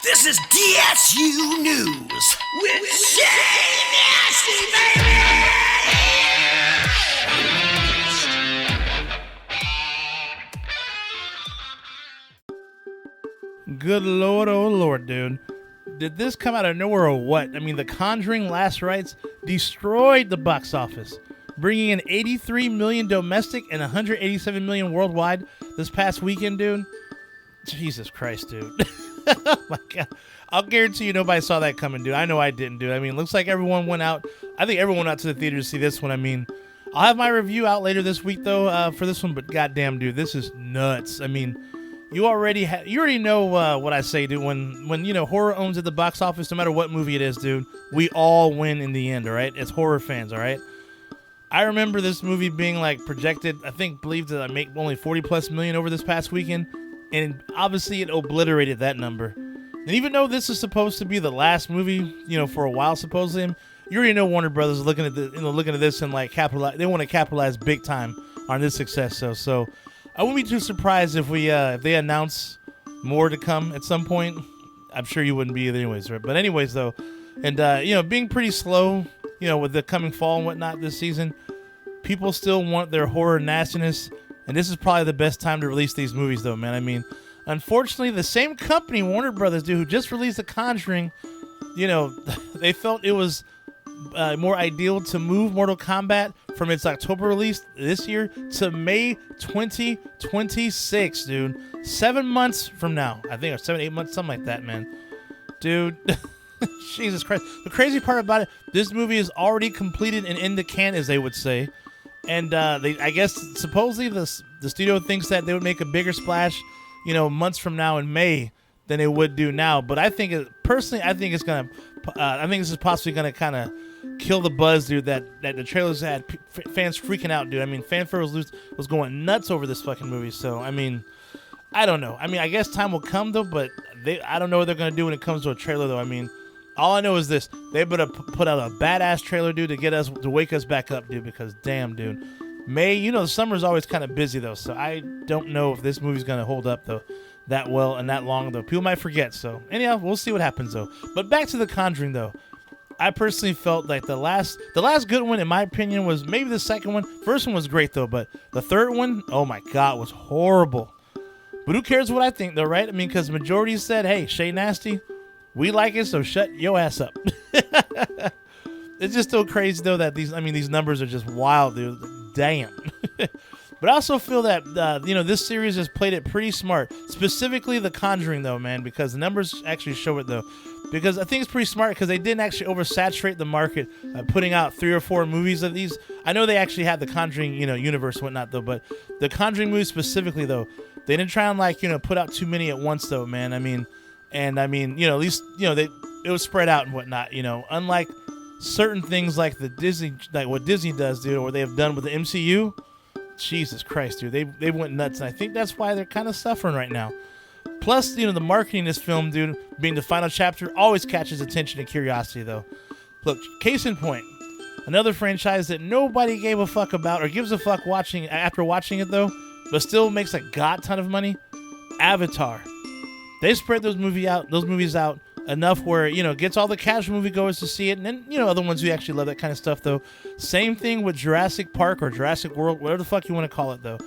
This is DSU News with Shane Nasty, baby! Good Lord, oh Lord, dude. Did this come out of nowhere or what? I mean, The Conjuring Last Rites destroyed the box office, bringing in 83 million domestic and 187 million worldwide this past weekend, dude. Jesus Christ, dude. Oh my God. I'll guarantee you nobody saw that coming, dude. I know I didn't, dude. I mean, looks like everyone went out. I think everyone went out to the theater to see this one. I mean, I'll have my review out later this week, though, for this one, but goddamn, dude, this is nuts. I mean, you already know what I say, dude. When you know horror owns at the box office, no matter what movie it is, dude, we all win in the end, all right? As horror fans, all right? I remember this movie being like projected, believed to make only 40 plus million over this past weekend, and obviously it obliterated that number. And even though this is supposed to be the last movie, for a while supposedly, you already know Warner Brothers is looking at this and like capitalize. They want to capitalize big time on this success. So I wouldn't be too surprised if they announce more to come at some point. I'm sure you wouldn't be either, anyways, right? But anyways, though, and being pretty slow, with the coming fall and whatnot this season, people still want their horror nastiness, and this is probably the best time to release these movies, though, man. I mean, unfortunately, the same company, Warner Brothers, who just released The Conjuring, they felt it was more ideal to move Mortal Kombat from its October release this year to May 2026, dude. 7 months from now. I think, or 7, 8 months, something like that, man. Dude, Jesus Christ. The crazy part about it, this movie is already completed and in the can, as they would say. And I guess supposedly the studio thinks that they would make a bigger splash, months from now in May than they would do now. But I think this is possibly gonna kind of kill the buzz, dude. That the trailers had fans freaking out, dude. I mean, fanfare was going nuts over this fucking movie. So I mean, I don't know. I mean, I guess time will come though. But I don't know what they're gonna do when it comes to a trailer though. I mean, all I know is this: they better put out a badass trailer, dude, to wake us back up, dude. Because damn, dude, May, the summer's always kind of busy though. So I don't know if this movie's gonna hold up though that well and that long though. People might forget. So anyhow, we'll see what happens though. But back to The Conjuring though. I personally felt like the last good one, in my opinion, was maybe the second one. First one was great though, but the third one, oh my God, was horrible. But who cares what I think though, right? I mean, because majority said, hey, Shay Nasty, we like it, so shut your ass up. It's just so crazy though that these numbers are just wild, dude. Damn. But I also feel that this series has played it pretty smart. Specifically The Conjuring though, man, because the numbers actually show it though. Because I think it's pretty smart because they didn't actually oversaturate the market putting out 3 or 4 movies of these. I know they actually had the Conjuring, universe and whatnot though, but the Conjuring movies specifically though, they didn't try and put out too many at once though, man. At least it was spread out and whatnot. Unlike certain things like what Disney does, dude, or they have done with the MCU. Jesus Christ, dude, they went nuts, and I think that's why they're kind of suffering right now. Plus, the marketing in this film, dude, being the final chapter, always catches attention and curiosity, though. Look, case in point, another franchise that nobody gave a fuck about or gives a fuck after watching it, though, but still makes a god ton of money, Avatar. They spread those movies out enough where, gets all the casual moviegoers to see it, and then, other ones who actually love that kind of stuff, though. Same thing with Jurassic Park or Jurassic World, whatever the fuck you want to call it, though.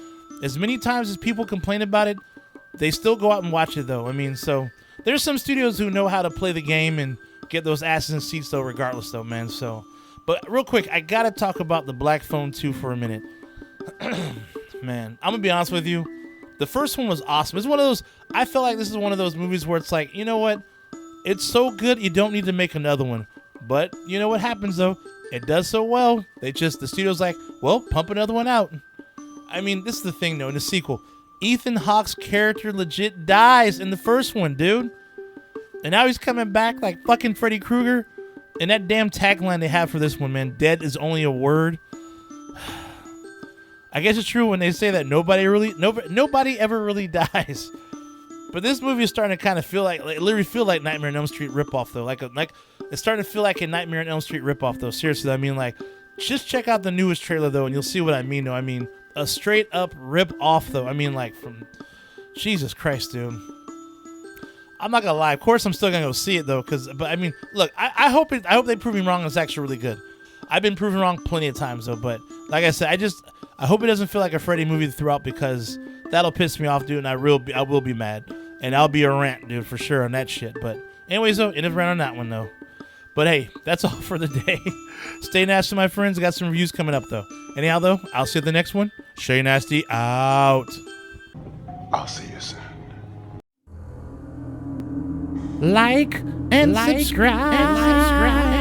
As many times as people complain about it, they still go out and watch it, though. I mean, so there's some studios who know how to play the game and get those asses in seats, though, regardless, though, man. So, but real quick, I gotta talk about the Black Phone 2 for a minute. Man, I'm gonna be honest with you. The first one was awesome. It's one of those, I feel like this is one of those movies where it's like, you know what? It's so good, you don't need to make another one. But you know what happens, though? It does so well, the studio's like, well, pump another one out. I mean, this is the thing, though, in the sequel. Ethan Hawke's character legit dies in the first one, dude. And now he's coming back like fucking Freddy Krueger. And that damn tagline they have for this one, man, dead is only a word. I guess it's true when they say that nobody ever really dies. But this movie is starting to kind of feel like literally feel like Nightmare on Elm Street ripoff though. Like it's starting to feel like a Nightmare on Elm Street ripoff though. Seriously, I mean, like, just check out the newest trailer though, and you'll see what I mean though. I mean, a straight up rip off though. I mean, like, from Jesus Christ, dude. I'm not gonna lie. Of course, I'm still gonna go see it though, but I mean, look, I hope they prove me wrong. And it's actually really good. I've been proven wrong plenty of times though, but like I said, I hope it doesn't feel like a Freddy movie throughout because that'll piss me off, dude. And I will be mad, and I'll be a rant, dude, for sure on that shit. But anyways, though, end of round on that one though. But hey, that's all for the day. Stay nasty, my friends. I got some reviews coming up though. Anyhow, though, I'll see you at the next one. Shay Nasty out. I'll see you soon. Like and subscribe.